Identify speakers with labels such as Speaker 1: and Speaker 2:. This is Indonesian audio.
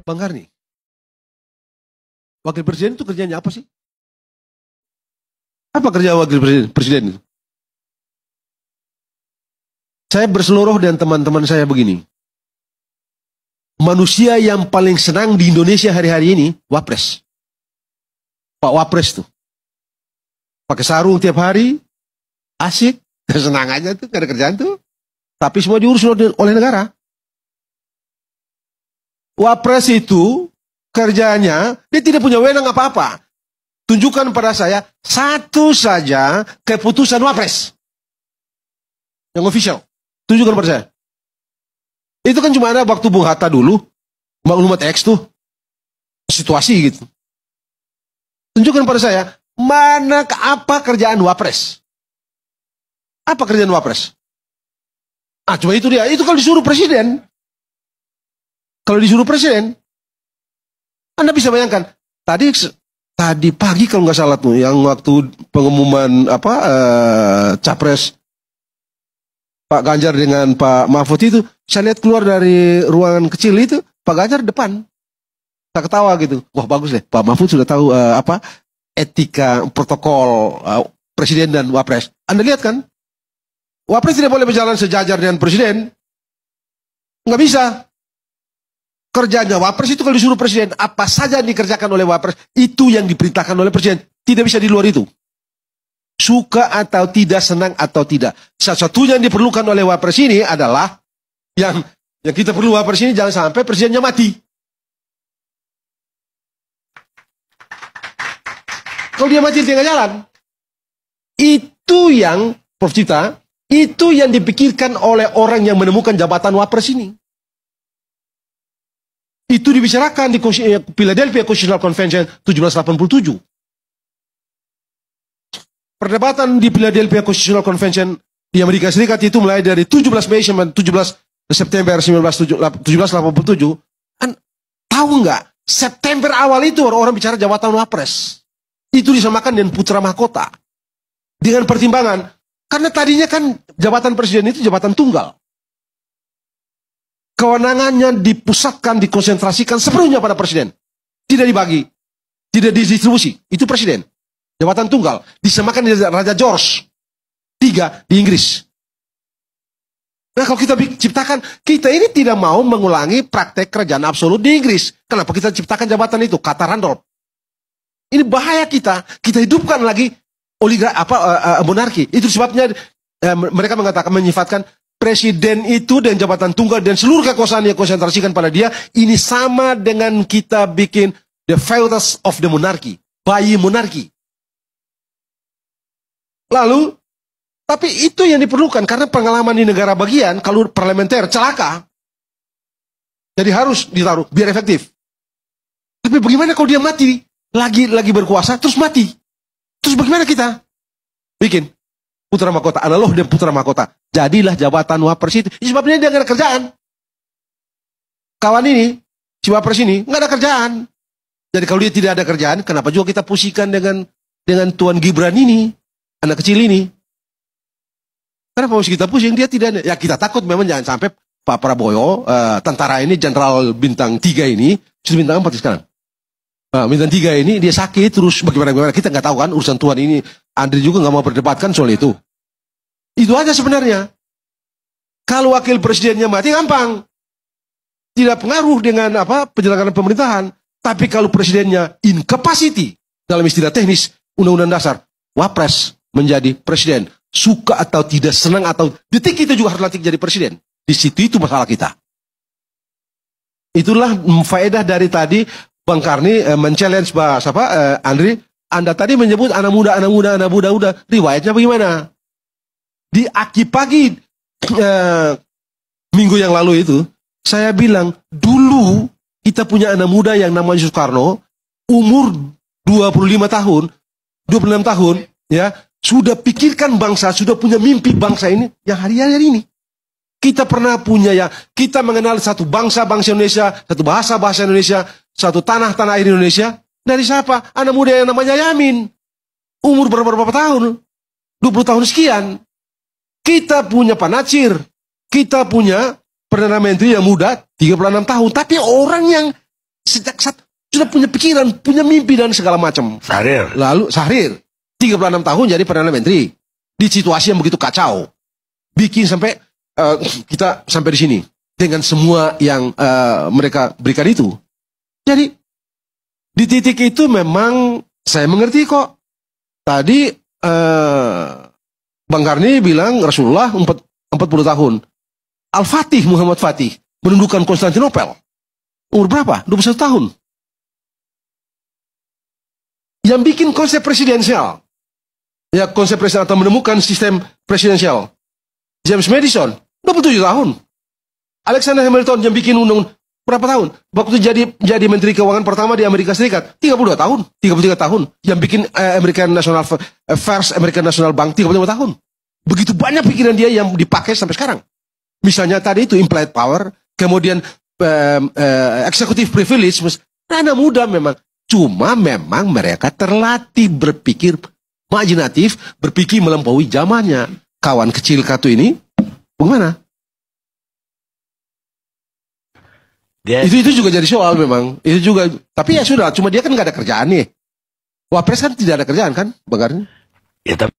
Speaker 1: Bang Karni, wakil presiden itu kerjanya apa sih? Apa kerja wakil presiden itu? Saya berseluruh dengan teman-teman saya begini. Manusia yang paling senang di Indonesia hari-hari ini, Wapres. Pak Wapres tuh. Pakai sarung tiap hari, asik, senang aja tuh, gak ada kerjaan tuh. Tapi semua diurus oleh negara. Wapres itu kerjanya, dia tidak punya wewenang apa-apa. Tunjukkan pada saya satu saja keputusan Wapres. Yang official. Tunjukkan pada saya. Itu kan cuma ada waktu Bung Hatta dulu. Maklumat X tuh. Situasi gitu. Tunjukkan pada saya. Apa kerjaan Wapres? Apa kerjaan Wapres? Ah, cuma itu dia. Itu kalau disuruh presiden. Kalau disuruh presiden. Anda bisa bayangkan. Tadi pagi kalau nggak salah tuh. Yang waktu pengumuman Capres. Pak Ganjar dengan Pak Mahfud itu, saya lihat keluar dari ruangan kecil itu, Pak Ganjar depan. Saya ketawa gitu. Wah bagus deh, Pak Mahfud sudah tahu etika protokol presiden dan Wapres. Anda lihat kan? Wapres tidak boleh berjalan sejajar dengan presiden. Nggak bisa. Kerjanya Wapres itu kalau disuruh presiden, apa saja yang dikerjakan oleh Wapres, itu yang diperintahkan oleh presiden. Tidak bisa di luar itu. Suka atau tidak, senang atau tidak. Satu-satunya yang diperlukan oleh Wapres ini adalah yang kita perlu Wapres ini jangan sampai presidennya mati. Kalau dia mati di tengah jalan. Itu yang Prof. Cipta, itu yang dipikirkan oleh orang yang menemukan jabatan Wapres ini. Itu dibicarakan di Philadelphia Constitutional Convention 1787. Perdebatan di Philadelphia Constitutional Convention di Amerika Serikat itu mulai dari 17 Mei sampai 17 September 1787. Tahu nggak? September awal itu orang bicara jabatan Wapres. Itu disamakan dengan putra mahkota. Dengan pertimbangan. Karena tadinya kan jabatan presiden itu jabatan tunggal. Kewenangannya dipusatkan, dikonsentrasikan sepenuhnya pada presiden. Tidak dibagi. Tidak didistribusi. Itu presiden. Jabatan tunggal. Disamakan dengan Raja George III di Inggris. Nah kalau kita ciptakan, kita ini tidak mau mengulangi praktek kerajaan absolut di Inggris. Kenapa kita ciptakan jabatan itu? Kata Randolph. Ini bahaya kita. Kita hidupkan lagi monarki. Itu sebabnya mereka menyifatkan presiden itu dan jabatan tunggal dan seluruh kekuasaan yang konsentrasikan pada dia. Ini sama dengan kita bikin the fetus of the monarchy. Bayi monarki. Lalu, tapi itu yang diperlukan karena pengalaman di negara bagian, kalau parlementer celaka, jadi harus ditaruh biar efektif. Tapi bagaimana kalau dia mati, lagi berkuasa terus mati, terus bagaimana kita bikin putra mahkota, analog dan putra mahkota, jadilah jabatan Wapres itu. Sebabnya dia nggak ada kerjaan. Kawan ini, si Wapres ini nggak ada kerjaan. Jadi kalau dia tidak ada kerjaan, kenapa juga kita pusingkan dengan Tuan Gibran ini? Anak kecil ini. Kenapa harus kita pusing? Dia tidak ada. Ya kita takut memang jangan sampai Pak Prabowo, tentara ini, Jenderal Bintang 3 ini, sudah bintang 4 sekarang. Bintang 3 ini, dia sakit terus bagaimana. Kita nggak tahu kan urusan Tuan ini. Andri juga nggak mau berdebatkan soal itu. Itu aja sebenarnya. Kalau wakil presidennya mati, gampang. Tidak pengaruh dengan penyelenggaraan pemerintahan. Tapi kalau presidennya incapacity, dalam istilah teknis, Undang-Undang Dasar, Wapres menjadi presiden. Suka atau tidak, senang atau detik itu juga harus latih jadi presiden. Di situ itu masalah kita. Itulah faedah dari tadi Bang Karni men-challenge Andri. Anda tadi menyebut anak muda. Riwayatnya bagaimana? Di pagi minggu yang lalu itu, saya bilang, dulu kita punya anak muda yang namanya Soekarno, umur 25 tahun, 26 tahun, ya, sudah pikirkan bangsa, sudah punya mimpi bangsa ini, yang hari-hari ini. Kita pernah punya kita mengenal satu bangsa Indonesia, satu bahasa Indonesia, satu tanah air Indonesia. Dari siapa? Anak muda yang namanya Yamin. Umur berapa tahun? 20 tahun sekian. Kita punya Pak Natsir. Kita punya Perdana Menteri yang muda, 36 tahun. Tapi orang yang sejak saat sudah punya pikiran, punya mimpi dan segala macam.
Speaker 2: Syahrir.
Speaker 1: Lalu Syahrir 36 tahun jadi Perdana Menteri di situasi yang begitu kacau. Bikin sampai kita sampai di sini dengan semua yang mereka berikan itu. Jadi di titik itu memang saya mengerti kok. Tadi Bang Karni bilang Rasulullah 40 tahun. Al-Fatih, Muhammad Fatih, menundukkan Konstantinopel. Umur berapa? 21 tahun. Yang bikin konsep presidensial. Ya, konsep presidensial atau menemukan sistem presidensial. James Madison, 27 tahun. Alexander Hamilton yang bikin undang berapa tahun? Waktu jadi Menteri Keuangan pertama di Amerika Serikat, 32 tahun, 33 tahun. Yang bikin American National Bank, 35 tahun. Begitu banyak pikiran dia yang dipakai sampai sekarang. Misalnya tadi itu implied power, kemudian executive privilege, anak muda memang. Cuma memang mereka terlatih berpikir imajinatif, berpikir melampaui zamannya. Kawan kecil Katu ini, bagaimana? Itu juga jadi soal memang. Itu juga, tapi ya sudah, cuma dia kan nggak ada kerjaan nih. Wapres kan tidak ada kerjaan kan, Bang Karni?
Speaker 2: Ya, tapi